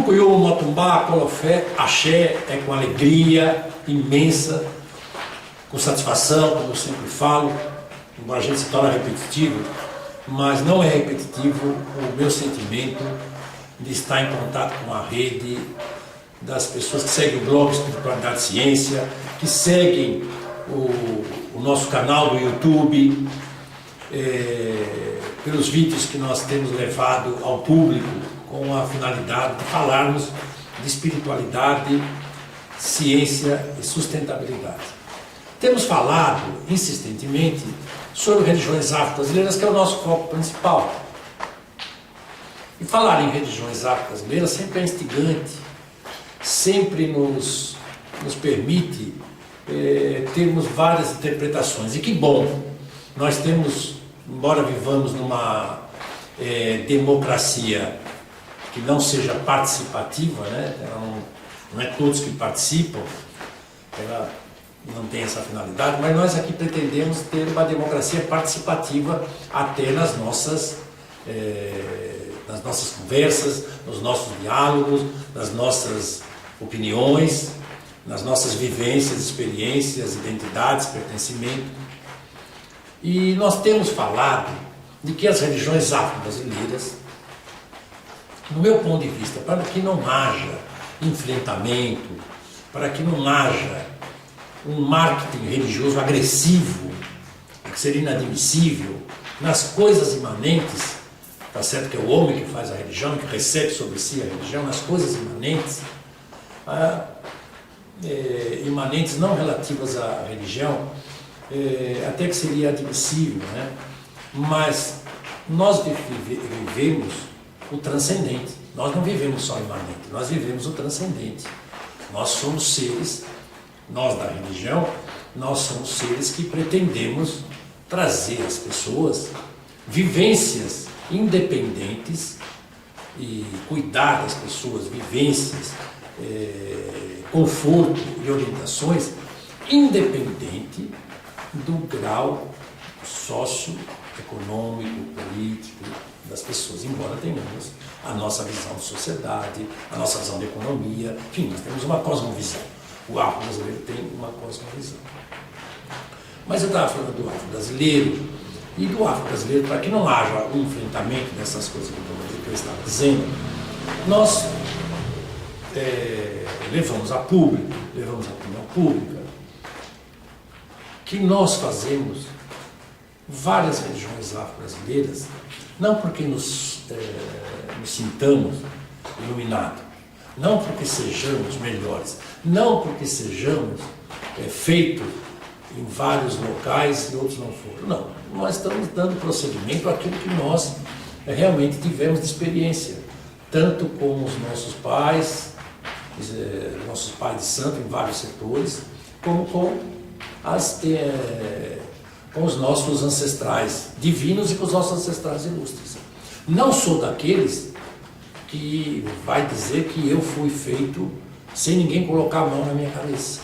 Mucuyu, Motumbá, Colofé, Axé é com alegria imensa, com satisfação, como eu sempre falo, embora a gente se torne repetitivo, mas não é repetitivo o meu sentimento de estar em contato com a rede das pessoas que seguem o blog Espiritualidade e Ciência, que seguem o nosso canal do YouTube, pelos vídeos que nós temos levado ao público com a finalidade de falarmos de espiritualidade, ciência e sustentabilidade. Temos falado insistentemente sobre religiões afro-brasileiras, que é o nosso foco principal. E falar em religiões afro-brasileiras sempre é instigante, sempre nos permite termos várias interpretações. E que bom, nós temos, embora vivamos numa democracia que não seja participativa, né? Não é todos que participam, ela não tem essa finalidade, mas nós aqui pretendemos ter uma democracia participativa até nas nossas conversas, nos nossos diálogos, nas nossas opiniões, nas nossas vivências, experiências, identidades, pertencimento. E nós temos falado de que as religiões afro-brasileiras, no meu ponto de vista, para que não haja enfrentamento, para que não haja um marketing religioso agressivo, que seria inadmissível, nas coisas imanentes, tá certo que é o homem que faz a religião, que recebe sobre si a religião, nas coisas imanentes, imanentes não relativas à religião, até que seria admissível, né? Mas nós vivemos o transcendente, nós não vivemos só o imanente, nós vivemos o transcendente. Nós somos seres, nós da religião, nós somos seres que pretendemos trazer às pessoas vivências independentes e cuidar das pessoas, vivências, conforto e orientações independente do grau socioeconômico, político das pessoas, embora tenhamos a nossa visão de sociedade, a nossa visão de economia, enfim, nós temos uma cosmovisão. O afro-brasileiro tem uma cosmovisão. Mas eu estava falando do afro-brasileiro, e do afro-brasileiro, para que não haja um enfrentamento dessas coisas que eu estava dizendo, nós levamos a público, levamos a opinião pública, que nós fazemos várias religiões afro-brasileiras, não porque nos sintamos iluminados, não porque sejamos melhores, não porque sejamos feitos em vários locais e outros não foram. Não, nós estamos dando prosseguimento àquilo que nós realmente tivemos de experiência, tanto com os nossos pais de santo em vários setores, como com os nossos ancestrais divinos e com os nossos ancestrais ilustres. Não sou daqueles que vai dizer que eu fui feito sem ninguém colocar a mão na minha cabeça,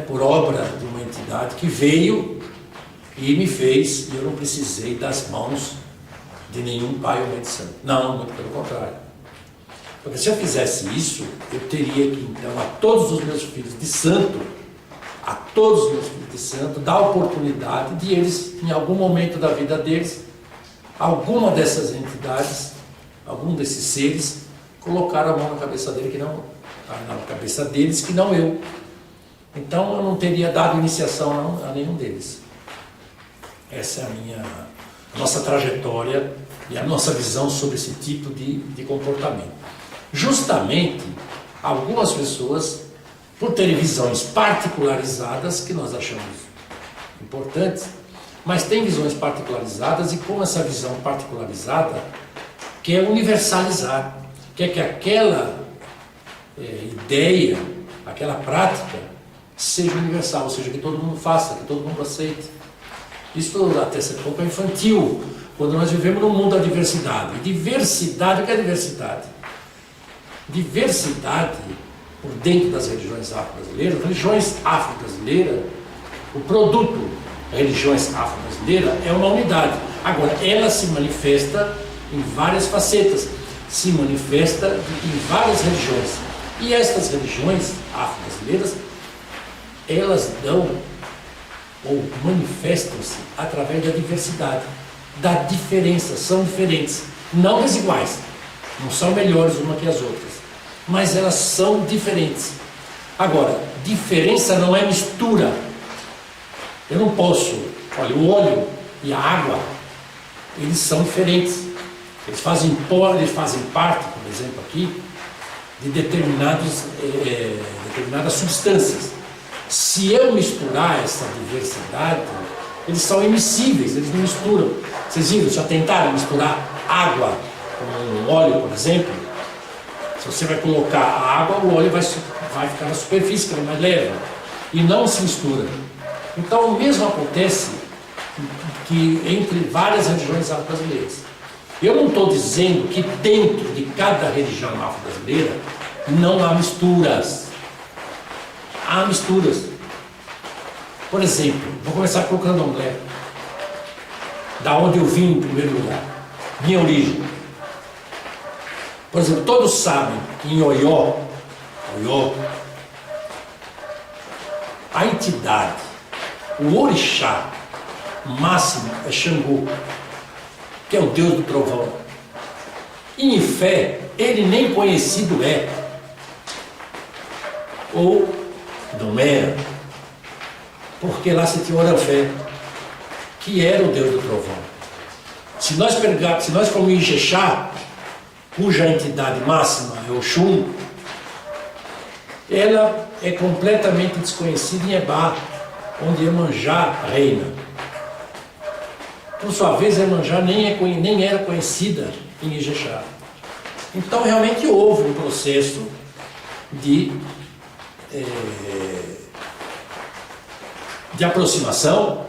por obra de uma entidade que veio e me fez, e eu não precisei das mãos de nenhum pai ou mãe de santo. Não, muito pelo contrário. Porque se eu fizesse isso, eu teria que, então, a todos os meus filhos de santo, dar a oportunidade de eles, em algum momento da vida deles, alguma dessas entidades, algum desses seres, colocar a mão na cabeça deles que não eu. Então eu não teria dado iniciação a nenhum deles. Essa é a nossa trajetória e a nossa visão sobre esse tipo de comportamento. Justamente, algumas pessoas, por terem visões particularizadas, que nós achamos importantes, mas têm visões particularizadas e com essa visão particularizada quer universalizar, quer que aquela ideia, aquela prática seja universal, ou seja, que todo mundo faça, que todo mundo aceite. Isso até certo ponto é infantil, quando nós vivemos num mundo da diversidade. E diversidade, o que é diversidade? Diversidade, por dentro das religiões afro-brasileiras, o produto religiões afro-brasileiras é uma unidade. Agora, ela se manifesta em várias facetas. se manifesta em várias religiões. E estas religiões afro-brasileiras, elas dão ou manifestam-se através da diversidade, da diferença, são diferentes, não desiguais, não são melhores uma que as outras, mas elas são diferentes. Agora, diferença não é mistura. Eu não posso, olha, o óleo e a água, eles são diferentes. Eles fazem parte, por exemplo, aqui, de determinadas substâncias. Se eu misturar essa diversidade, eles são immiscíveis, eles não misturam. Vocês viram, já tentaram misturar água com óleo, por exemplo? Se você vai colocar a água, o óleo vai ficar na superfície, que é mais leve, e não se mistura. Então, o mesmo acontece que entre várias religiões afro-brasileiras. Eu não estou dizendo que dentro de cada religião afro-brasileira não há misturas. Há misturas. Por exemplo, vou começar pelo candomblé, da onde eu vim em primeiro lugar, minha origem. Por exemplo, todos sabem que em Oió, a entidade, o orixá máximo é Xangô, que é o Deus do trovão. E em fé, ele nem conhecido é, ou não era, porque lá se tinha Orafé, que era o Deus do trovão. Se nós formos em Ijexá, cuja entidade máxima é Oxum, ela é completamente desconhecida em Ebá, onde Iemanjá reina. Por sua vez, Iemanjá nem era conhecida em Ijexá. Então, realmente houve um processo de aproximação,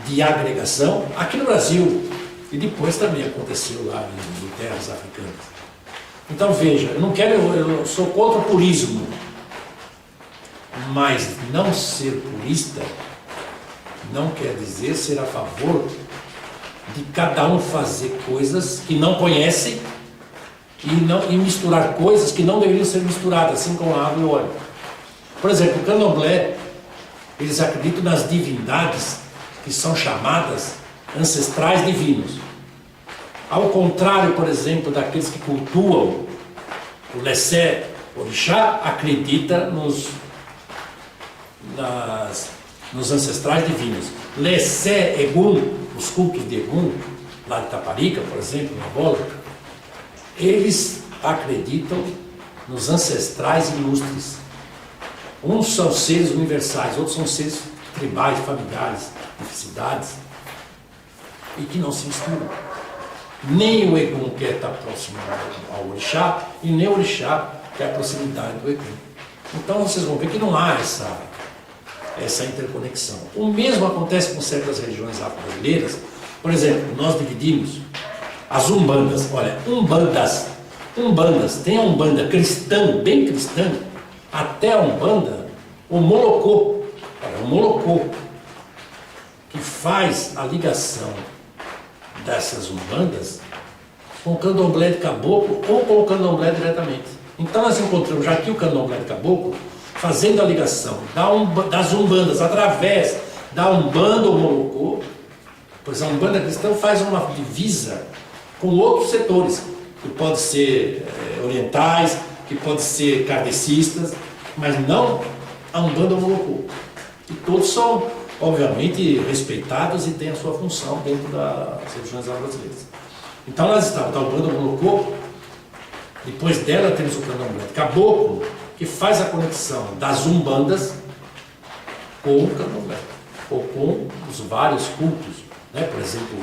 de agregação, aqui no Brasil, e depois também aconteceu lá em terras africanas. Então veja, eu sou contra o purismo, mas não ser purista não quer dizer ser a favor de cada um fazer coisas que não conhece e misturar coisas que não deveriam ser misturadas, assim como a água e o óleo. Por exemplo, o candomblé, eles acreditam nas divindades que são chamadas ancestrais divinos. Ao contrário, por exemplo, daqueles que cultuam o Lessé, orixá, acredita nos ancestrais divinos. Lessé, Egum, os cultos de Egum, lá de Taparica, por exemplo, na Angola, eles acreditam nos ancestrais ilustres. Uns são seres universais, outros são seres tribais, familiares, de cidades, e que não se misturam. Nem o Egum quer estar próximo ao orixá, e nem o orixá quer a proximidade do Egum. Então vocês vão ver que não há essa interconexão. O mesmo acontece com certas regiões afro-brasileiras. Por exemplo, nós dividimos as umbandas. Olha, umbandas, tem a umbanda cristã, bem cristã, até a umbanda, o molocô. Olha, o molocô, que faz a ligação dessas umbandas com o candomblé de caboclo ou com o candomblé diretamente. Então nós encontramos já aqui o candomblé de caboclo fazendo a ligação das umbandas através da umbanda ou molocô. Pois a umbanda cristã faz uma divisa com outros setores, que podem ser orientais, que podem ser kardecistas, mas não a umbanda ou molocô. E todos são, obviamente, respeitados e têm a sua função dentro das religiões afro-brasileiras. Então nós estamos, a umbanda ou molocô, depois dela temos o candomblé de caboclo, que faz a conexão das umbandas com o candomblé, ou com os vários cultos, né? Por exemplo,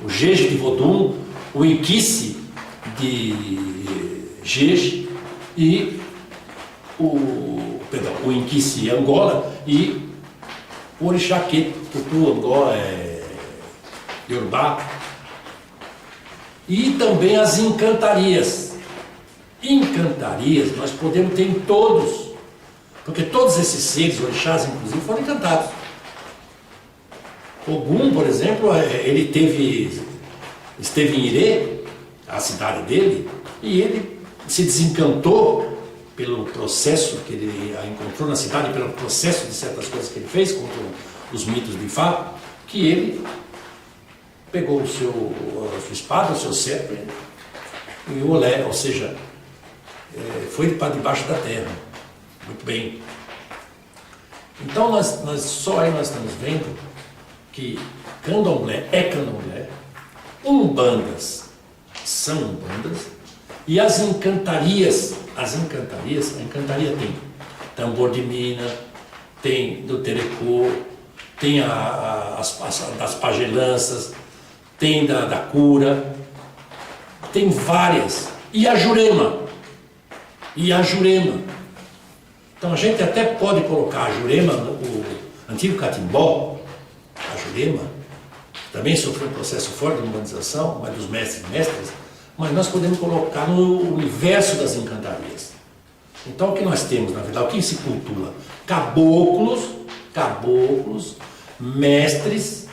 o Jeje de Vodum, o Inquice de Jeje e o Inquice Angola e o Orixá Queto, Tutu, Angola, Yorubá, e também as encantarias. Encantarias nós podemos ter em todos, porque todos esses seres, orixás inclusive, foram encantados. Ogum, por exemplo, ele esteve em Irê, a cidade dele, E ele se desencantou pelo processo que ele encontrou na cidade, pelo processo de certas coisas que ele fez contra os mitos de Fá, que ele pegou a sua espada, o seu cetro e o olé, ou seja, foi para debaixo da terra. Muito bem. Então só aí nós estamos vendo que candomblé é candomblé, umbandas são umbandas, e as encantarias, a encantaria tem tambor de mina, tem do terecô, tem das pagelanças, tem da cura, tem várias, e a Jurema. Então a gente até pode colocar a Jurema, o antigo catimbó, a Jurema, também sofreu um processo forte de urbanização, mas dos mestres e mestras, mas nós podemos colocar no universo das encantarias. Então o que nós temos, na verdade, o que se cultua? Caboclos, mestres,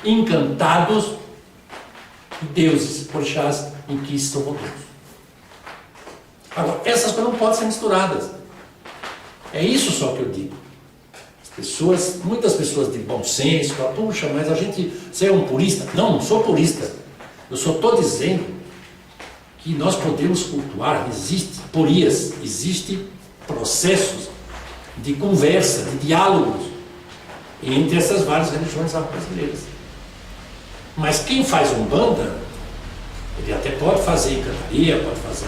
encantados e deuses, orixás, em que são todos. Agora, essas coisas não podem ser misturadas. É isso só que eu digo. Muitas pessoas de bom senso falam, puxa, mas você é um purista? Não sou purista. Eu só estou dizendo que nós podemos cultuar, existem processos de conversa, de diálogos entre essas várias religiões afro-brasileiras. Mas quem faz umbanda, ele até pode fazer encantaria, pode fazer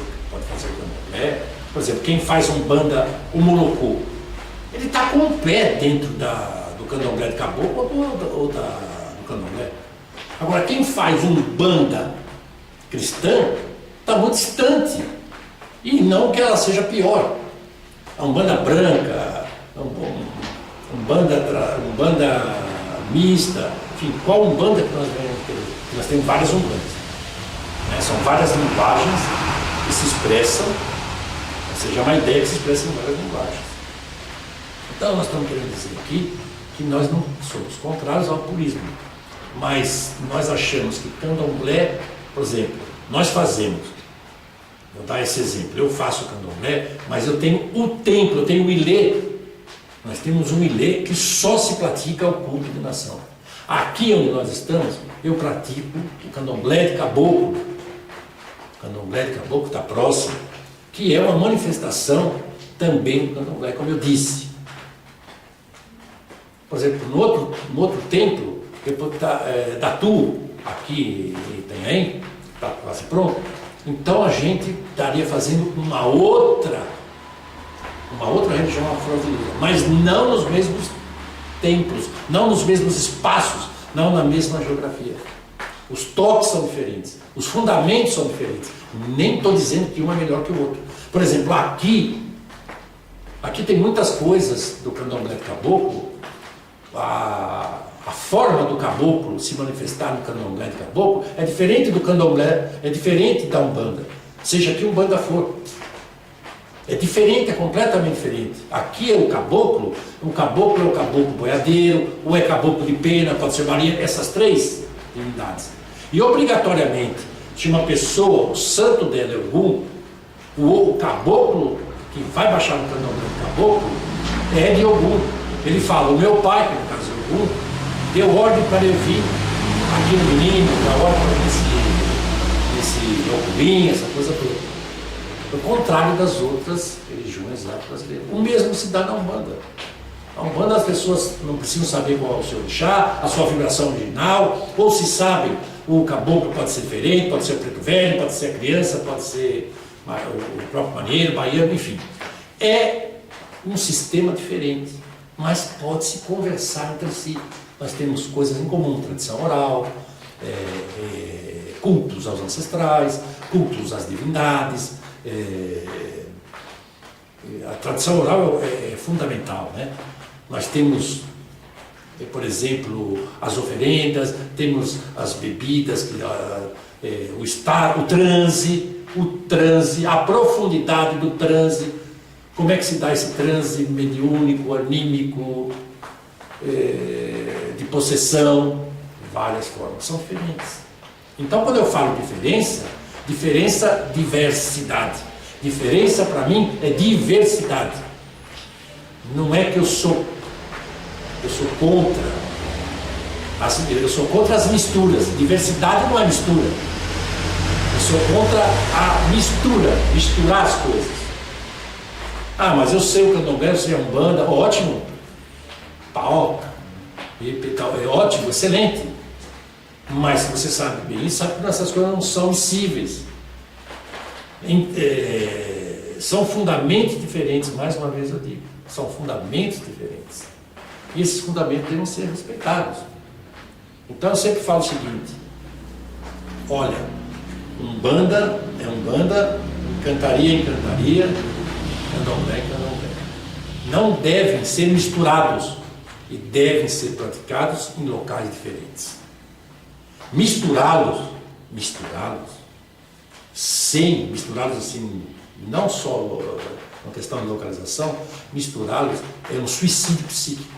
candomblé. Por exemplo, quem faz umbanda, o molocô, ele está com o pé dentro do candomblé de caboclo ou do candomblé. Agora, quem faz umbanda cristã está muito distante. E não que ela seja pior. A umbanda branca, umbanda mista, enfim, qual umbanda que nós vemos ter? Nós temos várias umbandas. Né? São várias linguagens que se expressam, ou seja, é uma ideia que se expressa em várias linguagens. Então nós estamos querendo dizer aqui que nós não somos contrários ao purismo, mas nós achamos que candomblé, por exemplo, nós fazemos, vou dar esse exemplo, eu faço candomblé, mas eu tenho o templo, eu tenho o ilê, nós temos um ilê que só se pratica o culto de nação. Aqui onde nós estamos, eu pratico o candomblé de caboclo. O candomblé de caboclo está próximo, que é uma manifestação também do candomblé, como eu disse. Por exemplo, no outro templo, Datu, aqui em Itanhaém, está quase pronto, então a gente estaria fazendo uma outra religião afro-brasileira, mas não nos mesmos templos, não nos mesmos espaços, não na mesma geografia. Os toques são diferentes, os fundamentos são diferentes. Nem estou dizendo que um é melhor que o outro. Por exemplo, aqui tem muitas coisas do candomblé de caboclo. A forma do caboclo se manifestar no candomblé de caboclo é diferente do candomblé, é diferente da umbanda, seja que umbanda for. É diferente, é completamente diferente. Aqui é o caboclo é o caboclo boiadeiro, ou é caboclo de pena, pode ser Maria, essas três divindades. E obrigatoriamente, se uma pessoa, o santo dela é Ogum, o caboclo que vai baixar no candomblé de caboclo é de Ogum. Ele fala, o meu pai, que no caso é Ogum, deu ordem para eu vir aqui no menino, deu ordem para esse Ogum, essa coisa toda. Ao contrário das outras religiões afro-brasileiras. O mesmo se dá na Umbanda. A Umbanda as pessoas não precisam saber qual é o seu orixá, a sua vibração original, ou se sabem, o caboclo pode ser diferente, pode ser o preto velho, pode ser a criança, pode ser o próprio maneiro, baiano, enfim. É um sistema diferente, mas pode-se conversar entre si. Nós temos coisas em comum, tradição oral, cultos aos ancestrais, cultos às divindades. A tradição oral é fundamental, né? Nós temos, por exemplo, as oferendas, temos as bebidas, o transe, a profundidade do transe, como é que se dá esse transe mediúnico, anímico, de possessão, várias formas, são diferentes. Então, quando eu falo diferença, diversidade. Diferença, para mim, é diversidade. Não é que eu sou contra as misturas. Diversidade não é mistura. Eu sou contra a misturar as coisas. Ah, mas eu sei o candomblé, eu sei a umbanda, ótimo. Paoca, é ótimo, excelente. Mas se você sabe bem, sabe que essas coisas não são miscíveis. São fundamentos diferentes, mais uma vez eu digo. São fundamentos diferentes. E esses fundamentos devem ser respeitados. Então eu sempre falo o seguinte: olha, umbanda é umbanda, cantaria é cantaria, candomblé é candomblé. Não devem ser misturados e devem ser praticados em locais diferentes. Misturá-los, misturá-los assim, não só uma questão de localização, misturá-los é um suicídio psíquico.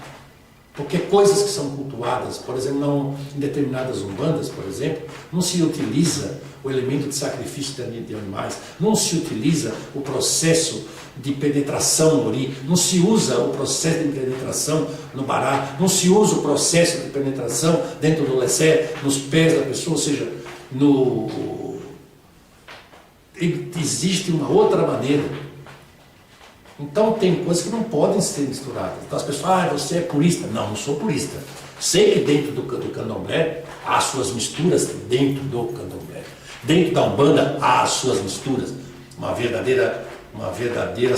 Porque coisas que são cultuadas, por exemplo, em determinadas umbandas, por exemplo, não se utiliza o elemento de sacrifício de animais, não se utiliza o processo de penetração no ori, não se usa o processo de penetração no bará, não se usa o processo de penetração dentro do lessé, nos pés da pessoa, ou seja, existe uma outra maneira. Então tem coisas que não podem ser misturadas. Então as pessoas, você é purista. Não sou purista. Sei que dentro do candomblé há suas misturas dentro do candomblé. Dentro da umbanda há as suas misturas. Uma verdadeira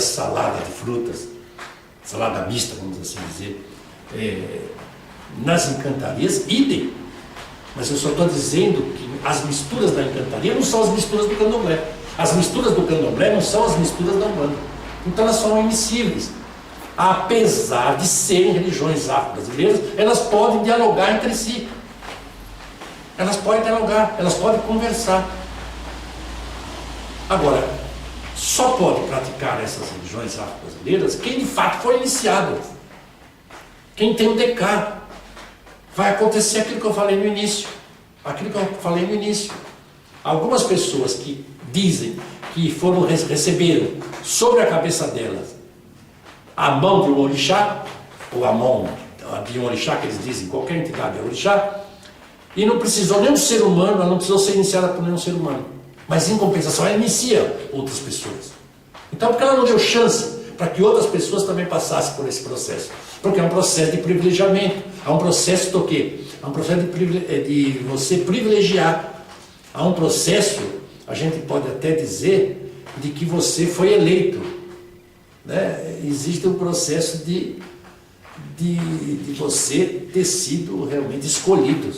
salada de frutas, salada mista, vamos assim dizer. Nas encantarias, idem. Mas eu só estou dizendo que as misturas da encantaria não são as misturas do candomblé. As misturas do candomblé não são as misturas da umbanda. Então elas são immiscíveis. Apesar de serem religiões afro-brasileiras, elas podem dialogar entre si. Elas podem dialogar, elas podem conversar. Agora, só pode praticar essas religiões afro-brasileiras quem de fato foi iniciado. Quem tem o DK. Vai acontecer aquilo que eu falei no início. Algumas pessoas que dizem que receberam sobre a cabeça delas a mão de um orixá, ou a mão de um orixá, que eles dizem, qualquer entidade é orixá, e não precisou nem um ser humano, ela não precisou ser iniciada por nenhum ser humano. Mas em compensação, ela inicia outras pessoas. Então, porque ela não deu chance para que outras pessoas também passassem por esse processo? Porque é um processo de privilegiamento. É um processo do quê? É um processo de você privilegiar. É um processo, a gente pode até dizer, de que você foi eleito. Né? Existe um processo de você ter sido realmente escolhido.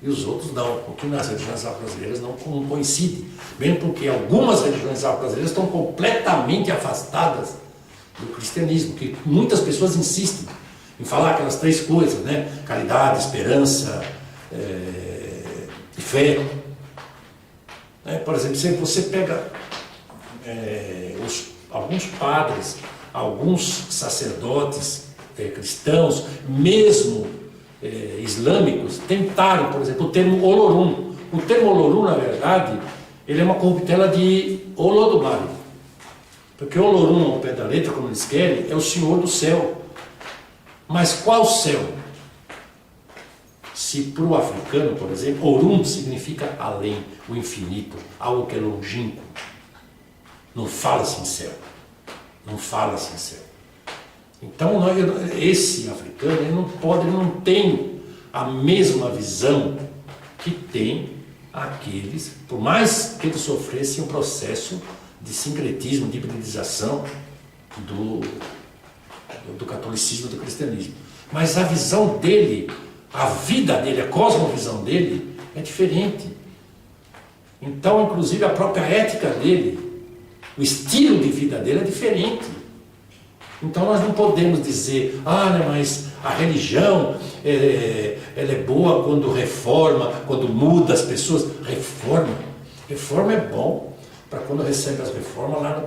E os outros não, porque nas religiões afro-brasileiras não coincidem. Mesmo porque algumas religiões afro-brasileiras estão completamente afastadas do cristianismo, que muitas pessoas insistem em falar aquelas três coisas, né? Caridade, esperança e fé. Por exemplo, se você pega alguns padres, alguns sacerdotes cristãos, mesmo islâmicos, tentaram, por exemplo, o termo Olorum. O termo Olorum, na verdade, ele é uma corruptela de Olodumare. Porque Olorum, ao pé da letra, como eles querem, é o Senhor do céu. Mas qual céu? Se para o africano, por exemplo, Orum significa além, o infinito, algo que é longínquo. Não fala-se em céu. Não fala-se em céu. Então, esse africano, ele não tem a mesma visão que tem aqueles, por mais que eles sofressem um processo de sincretismo, de hibridização do catolicismo e do cristianismo. Mas a visão dele, a vida dele, a cosmovisão dele é diferente. Então, inclusive, a própria ética dele, o estilo de vida dele é diferente. Então nós não podemos dizer, mas a religião ela é boa quando reforma, quando muda as pessoas. Reforma é bom para quando recebe as reformas lá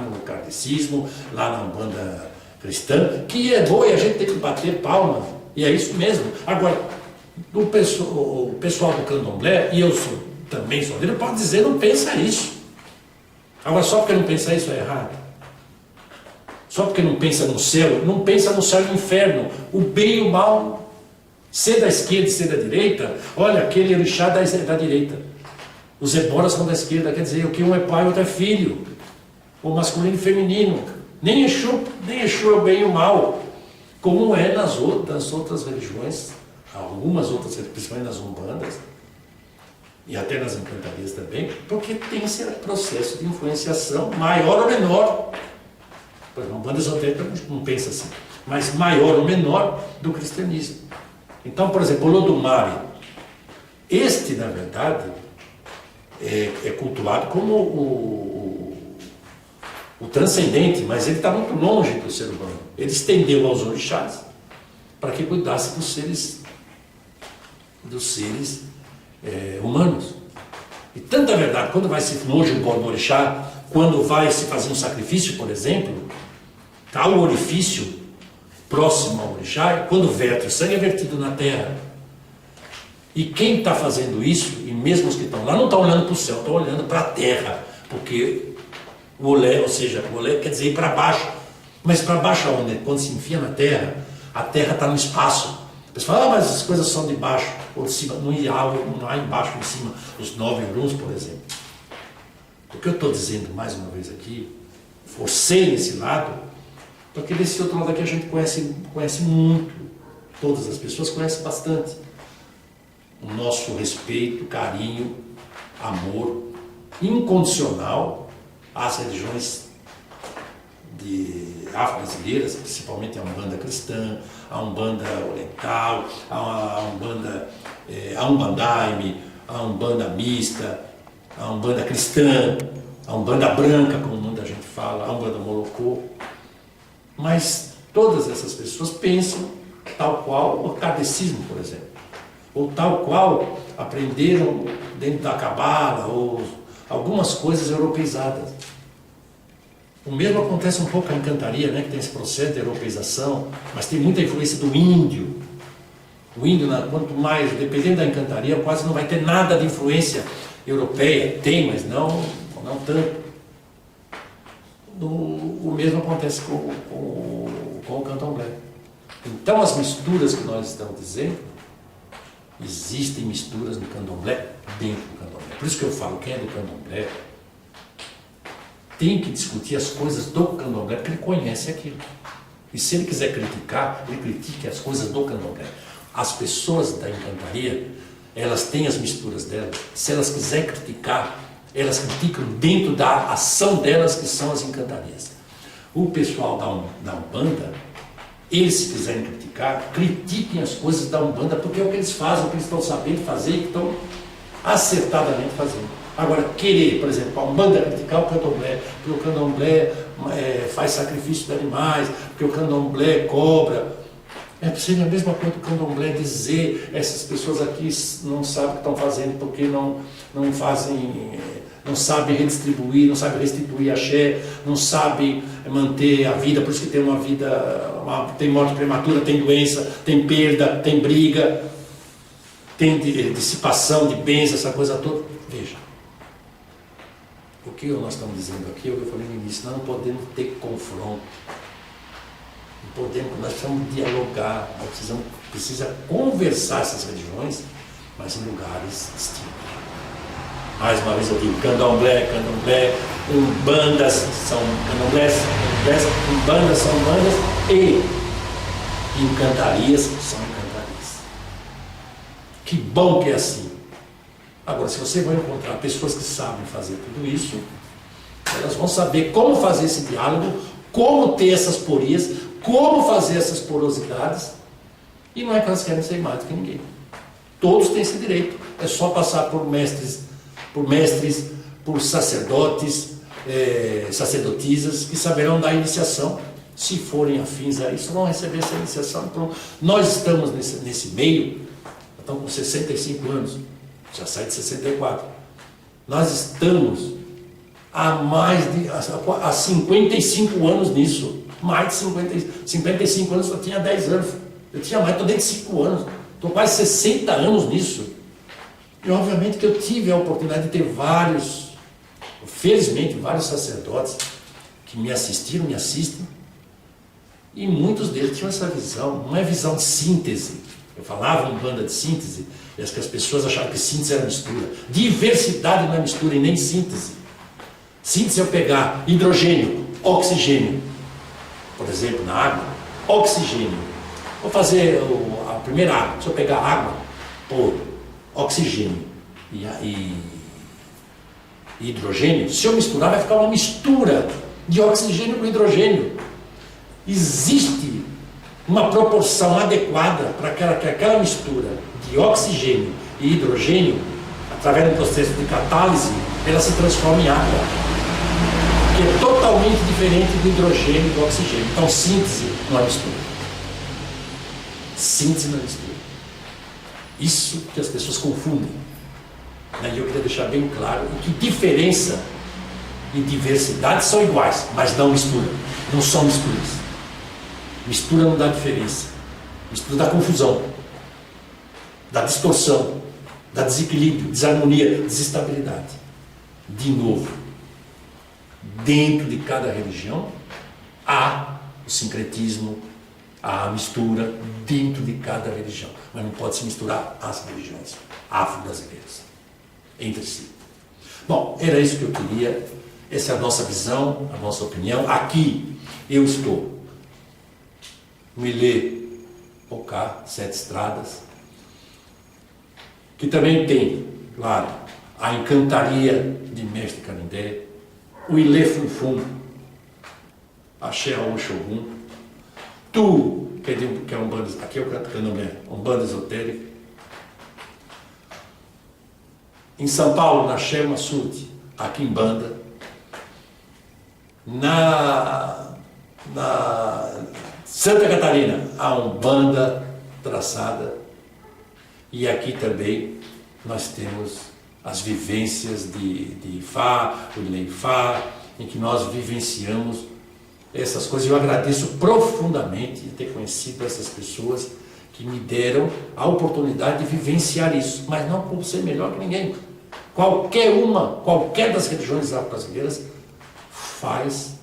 no kardecismo, lá na umbanda cristã, que é boa e a gente tem que bater palmas. E é isso mesmo. Agora, o pessoal do candomblé, e eu sou também sou dele, pode dizer, não pensa isso. Agora, só porque não pensa isso é errado. Só porque não pensa no céu, não pensa no céu e no inferno, o bem e o mal, ser da esquerda e ser da direita. Olha, aquele orixá da direita, os eboras são da esquerda, quer dizer, o que um é pai, o outro é filho, o masculino e feminino. Nem Exu é o bem e o mal, como é nas outras religiões, algumas outras, principalmente nas umbandas, e até nas encantarias também, porque tem esse processo de influenciação, maior ou menor. Por exemplo, a Umbanda esotérica não pensa assim, mas maior ou menor do cristianismo. Então, por exemplo, o Olodumare, este, na verdade, é cultuado como o transcendente, mas ele está muito longe do ser humano. Ele estendeu aos orixás para que cuidasse dos seres humanos. E tanta verdade, quando vai se hoje um pó do orixá, quando vai se fazer um sacrifício, por exemplo, está o orifício próximo ao orixá, e quando verte o sangue é vertido na terra. E quem está fazendo isso, e mesmo os que estão lá, não estão olhando para o céu, estão olhando para a terra, porque o olé, ou seja, o olé quer dizer ir para baixo. Mas para baixo aonde? Quando se enfia na terra, a terra está no espaço. A pessoa fala, mas as coisas são de baixo ou de cima. Não há embaixo ou em cima. Os 9 grãos, por exemplo. O que eu estou dizendo mais uma vez aqui, forcei esse lado, porque desse outro lado aqui a gente conhece muito. Todas as pessoas conhecem bastante. O nosso respeito, carinho, amor incondicional às religiões afro-brasileiras, principalmente a Umbanda cristã, a Umbanda oriental, a Umbandaime, a Umbanda mista, a Umbanda cristã, a Umbanda branca, como muita gente fala, a Umbanda molocô. Mas todas essas pessoas pensam tal qual o kardecismo, por exemplo, ou tal qual aprenderam dentro da cabala, ou algumas coisas europeizadas. O mesmo acontece um pouco com a encantaria, né, que tem esse processo de europeização, mas tem muita influência do índio. O índio, quanto mais, dependendo da encantaria, quase não vai ter nada de influência europeia. Tem, mas não tanto. O mesmo acontece com o candomblé. Então, as misturas que nós estamos dizendo, existem misturas no candomblé dentro do candomblé. Por isso que eu falo, quem é do candomblé tem que discutir as coisas do candomblé, porque ele conhece aquilo. E se ele quiser criticar, ele critique as coisas do candomblé. As pessoas da encantaria, elas têm as misturas delas. Se elas quiserem criticar, elas criticam dentro da ação delas, que são as encantarias. O pessoal da Umbanda, eles, se quiserem criticar, critiquem as coisas da Umbanda, porque é o que eles fazem, o que eles estão sabendo fazer e que estão acertadamente fazendo. Agora, querer, por exemplo, a Umbanda criticar o candomblé, porque o candomblé faz sacrifício de animais, porque o candomblé cobra. Seria a mesma coisa que o candomblé dizer, essas pessoas aqui não sabem o que estão fazendo, porque não sabem redistribuir, não sabem restituir axé, não sabem manter a vida, por isso que tem uma vida, tem morte prematura, tem doença, tem perda, tem briga, tem dissipação de bens, essa coisa toda. Veja, o que nós estamos dizendo aqui, é o que eu falei no início, nós não podemos ter confronto, nós precisamos dialogar, nós precisamos conversar essas religiões, mas em lugares distintos. Mais uma vez eu digo, candomblé, umbandas são candomblés, umbandas são umbandas e encantarias são encantarias. Que bom que é assim. Agora, se você vai encontrar pessoas que sabem fazer tudo isso, elas vão saber como fazer esse diálogo, como ter essas porias, como fazer essas porosidades, e não é que elas querem ser mais do que ninguém. Todos têm esse direito, é só passar por mestres, por sacerdotes, sacerdotisas, que saberão dar iniciação. Se forem afins a isso, vão receber essa iniciação. Então, nós estamos nesse meio, estamos com 65 anos, já sai de 64. Nós estamos há 55 anos nisso. Mais de 55 anos, eu tinha 10 anos. Eu tinha mais, estou dentro de 5 anos. Estou quase 60 anos nisso. E obviamente que eu tive a oportunidade de ter felizmente, vários sacerdotes que me assistiram, me assistem, e muitos deles tinham essa visão, não é visão de síntese. Eu falava em banda de síntese, e as pessoas achavam que síntese era mistura. Diversidade não é mistura e nem síntese. Síntese é eu pegar hidrogênio, oxigênio, por exemplo, na água, oxigênio. Vou fazer a primeira água, se eu pegar água, pôr oxigênio e hidrogênio, se eu misturar vai ficar uma mistura de oxigênio com hidrogênio. Existe uma proporção adequada para que aquela mistura de oxigênio e hidrogênio, através do processo de catálise, ela se transforma em água, que é totalmente diferente do hidrogênio e do oxigênio. Então síntese não é mistura. Síntese não é mistura. Isso que as pessoas confundem. E eu queria deixar bem claro que diferença e diversidade são iguais, mas não mistura. Não são misturas. Mistura não dá diferença. Mistura dá confusão, dá distorção, dá desequilíbrio, desarmonia, desestabilidade. De novo, dentro de cada religião há o sincretismo, há a mistura dentro de cada religião. Mas não pode se misturar as religiões afro-brasileiras entre si. Bom, era isso que eu queria. Essa é a nossa visão, a nossa opinião. Aqui eu estou no Ilê Pocá, Sete Estradas, que também tem, claro, a Encantaria de Mestre Canindé, o Ilê Funfum, Axé Oxogum, Tu, que é um bando, aqui eu canto candomblé, um bando esotérico. Em São Paulo, na Axé Massude, a Quimbanda. Na Santa Catarina, a Umbanda traçada. E aqui também nós temos as vivências de Ifá, o Ilê Ifá, em que nós vivenciamos essas coisas. Eu agradeço profundamente de ter conhecido essas pessoas que me deram a oportunidade de vivenciar isso, mas não por ser melhor que ninguém. Qualquer das religiões afro-brasileiras faz,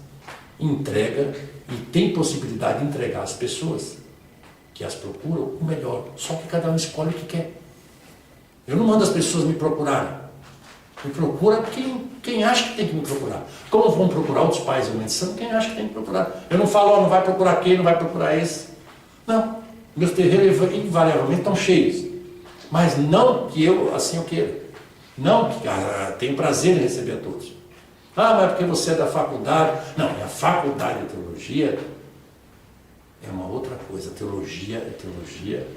entrega e tem possibilidade de entregar às pessoas que as procuram o melhor, só que cada um escolhe o que quer. Eu não mando as pessoas me procurarem. Me procura quem acha que tem que me procurar. Como vão procurar outros pais e mães de santo, quem acha que tem que procurar. Eu não falo, não vai procurar quem, não vai procurar esse. Não. Meus terreiros invariavelmente estão cheios. Mas não que eu assim eu queira. Não que tenho prazer em receber a todos. Mas é porque você é da faculdade. Não, a faculdade de teologia é uma outra coisa. Teologia é teologia.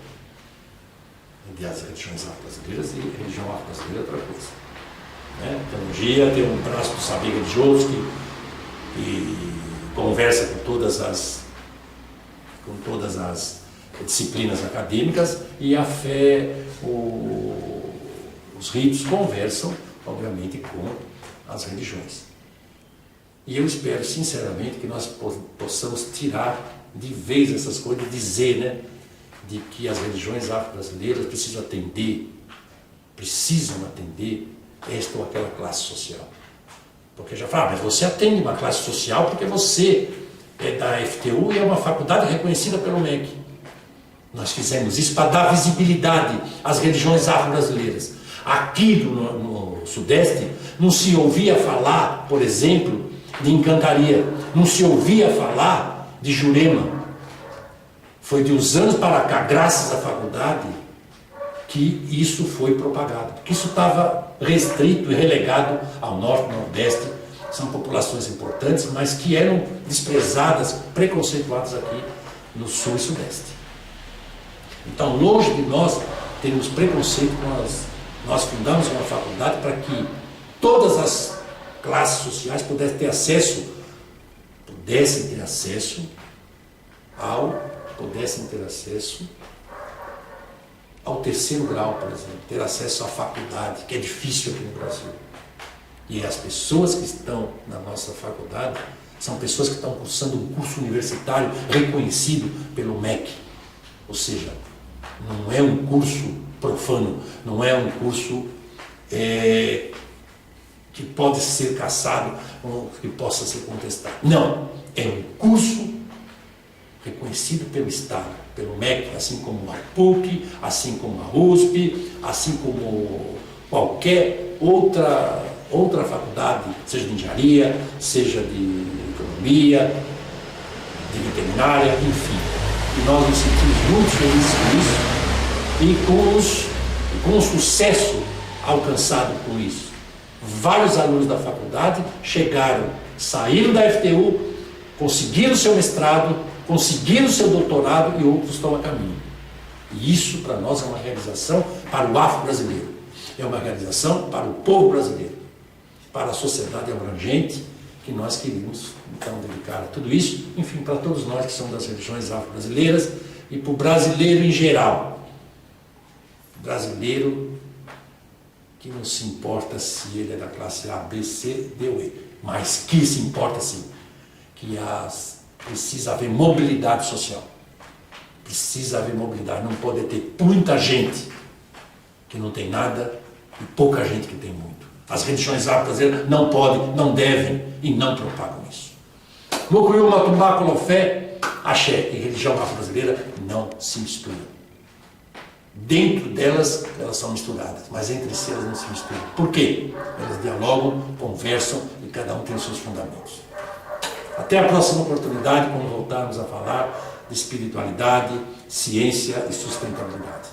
Aliás, religiões afro-brasileiras e religião afro-brasileira é outra coisa. Teologia tem um braço do saber religioso que conversa com todas as disciplinas acadêmicas, e a fé, os ritos conversam, obviamente, com as religiões. E eu espero, sinceramente, que nós possamos tirar de vez essas coisas, dizer, de que as religiões afro-brasileiras precisam atender esta ou aquela classe social. Porque já fala, mas você atende uma classe social porque você é da FTU e é uma faculdade reconhecida pelo MEC. Nós fizemos isso para dar visibilidade às religiões afro-brasileiras. Aqui no Sudeste não se ouvia falar, por exemplo, de Encantaria, não se ouvia falar de Jurema. Foi de uns anos para cá, graças à faculdade, que isso foi propagado. Porque isso estava restrito e relegado ao Norte e Nordeste. São populações importantes, mas que eram desprezadas, preconceituadas aqui no Sul e Sudeste. Então, longe de nós termos preconceito nós fundamos uma faculdade para que todas as classes sociais pudessem ter acesso ao terceiro grau, por exemplo, ter acesso à faculdade, que é difícil aqui no Brasil. E as pessoas que estão na nossa faculdade são pessoas que estão cursando um curso universitário reconhecido pelo MEC. Ou seja, não é um curso profano, não é um curso que pode ser caçado ou que possa ser contestado. Não, é um curso reconhecido pelo Estado, pelo MEC, assim como a PUC, assim como a USP, assim como qualquer outra faculdade, seja de engenharia, seja de economia, de veterinária, enfim. E nós nos sentimos muito felizes com isso e com o sucesso alcançado com isso. Vários alunos da faculdade saíram da FTU, conseguiram seu mestrado, conseguiram seu doutorado e outros estão a caminho. E isso para nós é uma realização para o afro-brasileiro, é uma realização para o povo brasileiro, para a sociedade abrangente que nós queríamos então dedicar a tudo isso, enfim, para todos nós que somos das religiões afro-brasileiras e para o brasileiro em geral. Brasileiro que não se importa se ele é da classe A, B, C, D ou E, mas que se importa sim, que precisa haver mobilidade social. Precisa haver mobilidade, não pode ter muita gente que não tem nada e pouca gente que tem muito. As religiões afro-brasileiras não podem, não devem e não propagam isso. Mucuyu, Matumbá, Colofé, Axé e religião afro-brasileira não se misturam. Dentro delas, elas são misturadas, mas entre si elas não se misturam. Por quê? Elas dialogam, conversam e cada um tem os seus fundamentos. Até a próxima oportunidade, quando voltarmos a falar de espiritualidade, ciência e sustentabilidade.